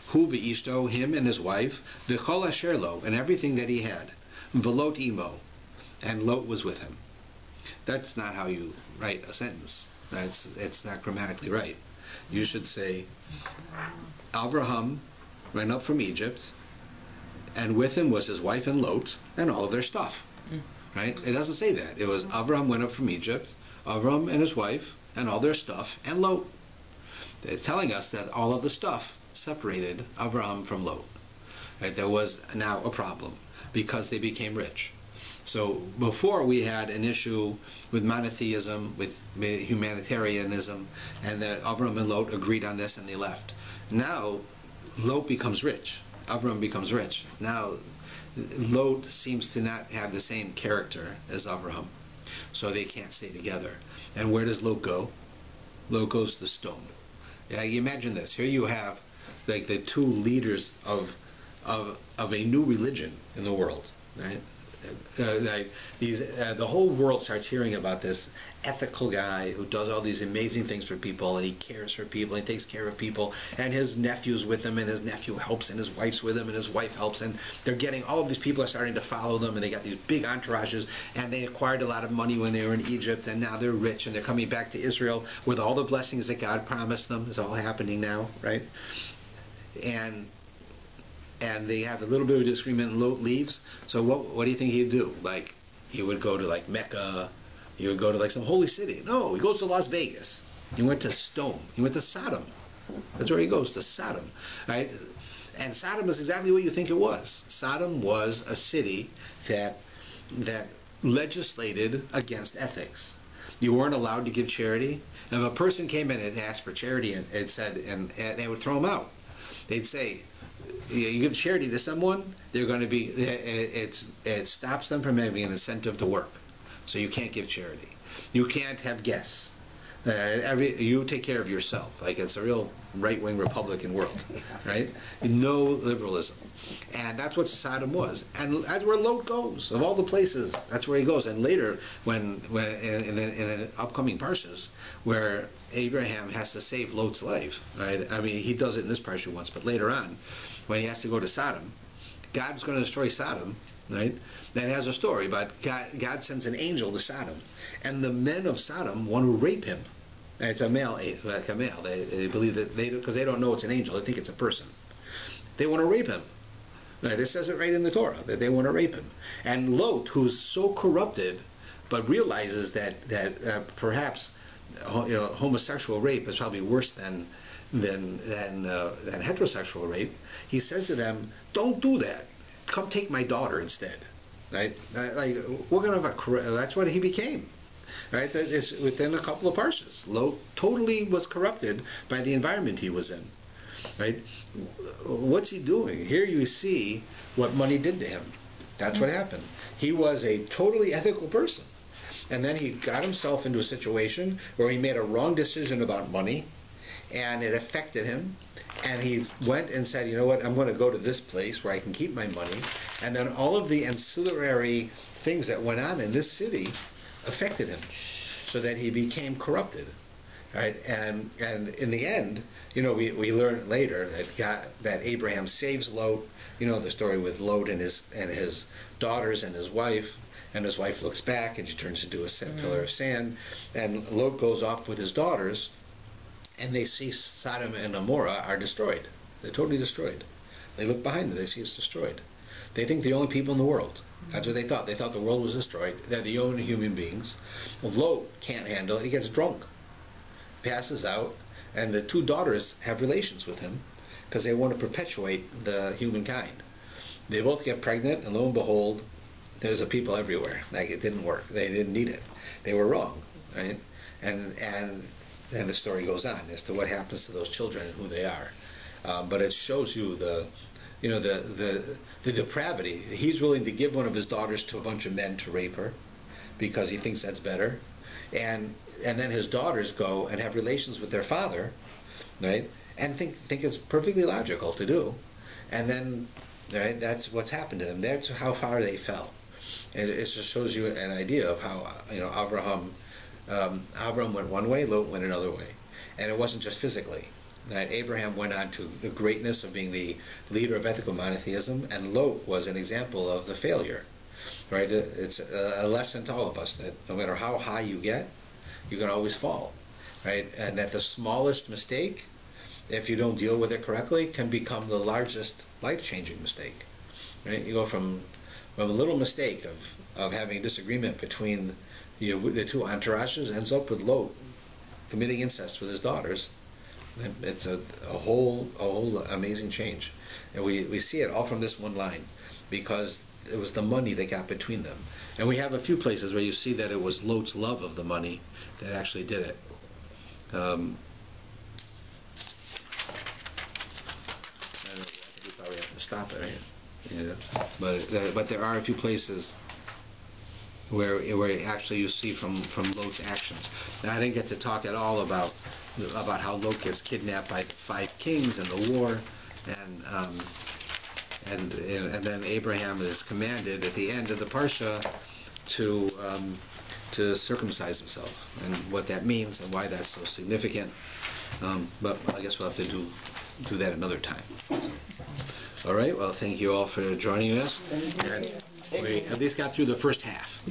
Hu v'ishto, him and his wife. V'chol asher lo, and everything that he had. V'lot imo, and Lot was with him. That's not how you write a sentence. It's not grammatically right. You should say, Avraham went up from Egypt, and with him was his wife and Lot, and all of their stuff. Right? It doesn't say that. It was Avram went up from Egypt, Avram and his wife, and all their stuff, and Lot. They're telling us that all of the stuff separated Avram from Lot. Right? There was now a problem, because they became rich. So before we had an issue with monotheism, with humanitarianism, and that Avram and Lot agreed on this and they left. Now Lot becomes rich. Avram becomes rich. Now Lot seems to not have the same character as Avraham, so they can't stay together. And where does Lot go? Lot goes to stone. Yeah, you imagine this. Here you have like the two leaders of a new religion in the world, right? The whole world starts hearing about this ethical guy who does all these amazing things for people, and he cares for people, and he takes care of people, and his nephew's with him, and his nephew helps, and his wife's with him, and his wife helps, and they're getting, all of these people are starting to follow them, and they got these big entourages, and they acquired a lot of money when they were in Egypt, and now they're rich, and they're coming back to Israel with all the blessings that God promised them. It's all happening now, right? And they have a little bit of a disagreement, and Lot leaves. So what do you think he'd do? Like, he would go to like Mecca, he would go to like some holy city. No, he goes to Las Vegas. He went to Stone. He went to Sodom. That's where he goes, to Sodom, right? And Sodom is exactly what you think it was. Sodom was a city that legislated against ethics. You weren't allowed to give charity. If a person came in and asked for charity, and it said, and they would throw him out. They'd say, you give charity to someone, they're going to be, it stops them from having an incentive to work. So you can't give charity. You can't have guests. You take care of yourself. Like, it's a real right-wing Republican world, right? No liberalism. And that's what Sodom was. And that's where Lot goes. Of all the places, that's where he goes. And later, when in the upcoming parshas, where Abraham has to save Lot's life, right? I mean, he does it in this parsha once, but later on, when he has to go to Sodom, God's going to destroy Sodom, right? That has a story, but God sends an angel to Sodom, and the men of Sodom want to rape him. And it's a male, like a male. They believe that because they don't know it's an angel, they think it's a person. They want to rape him. Right? It says it right in the Torah that they want to rape him. And Lot, who's so corrupted, but realizes that perhaps homosexual rape is probably worse than heterosexual rape, he says to them, "Don't do that. come take my daughter instead. Right? Like, we're going to have that's what he became. Right? That is within a couple of parshas. Lot totally was corrupted by the environment he was in. Right? What's he doing? Here you see what money did to him. That's what happened. He was a totally ethical person. And then he got himself into a situation where he made a wrong decision about money, and it affected him. And he went and said, you know what, I'm going to go to this place where I can keep my money. And then all of the ancillary things that went on in this city affected him, so that he became corrupted. Right? And in the end, we learn later that Abraham saves Lot. You know the story with Lot and his daughters and his wife. And his wife looks back, and she turns into a pillar of sand. And Lot goes off with his daughters, and they see Sodom and Gomorrah are destroyed. They're totally destroyed. They look behind them, they see it's destroyed. They think they're the only people in the world. That's what they thought. They thought the world was destroyed. They're the only human beings. Well, Lot can't handle it. He gets drunk, passes out, and the two daughters have relations with him because they want to perpetuate the humankind. They both get pregnant, and lo and behold, there's a people everywhere. Like, it didn't work. They didn't need it. They were wrong, right? And the story goes on as to what happens to those children and who they are. But it shows you the depravity. He's willing to give one of his daughters to a bunch of men to rape her because he thinks that's better, and then his daughters go and have relations with their father, right? And think it's perfectly logical to do, and then, right, that's what's happened to them. That's how far they fell. And it just shows you an idea of how Avram went one way, Lot went another way, and it wasn't just physically. Right? Abraham went on to the greatness of being the leader of ethical monotheism, and Lot was an example of the failure. Right? It's a lesson to all of us that no matter how high you get, you can always fall. Right? And that the smallest mistake, if you don't deal with it correctly, can become the largest life-changing mistake. Right? You go from a little mistake of having a disagreement between the two entourages, ends up with Lot committing incest with his daughters. It's a whole amazing change, and we see it all from this one line, because it was the money that got between them. And we have a few places where you see that it was Lot's love of the money that actually did it. I think we probably have to stop it, right? Yeah. But there are a few places where actually you see from Lot's actions. Now, I didn't get to talk at all about how Lot gets kidnapped by 5 kings in the war, and then Abraham is commanded at the end of the parsha to circumcise himself, and what that means and why that's so significant. But I guess we'll have to do that another time. All right. Well, thank you all for joining us. And we at least got through the first half.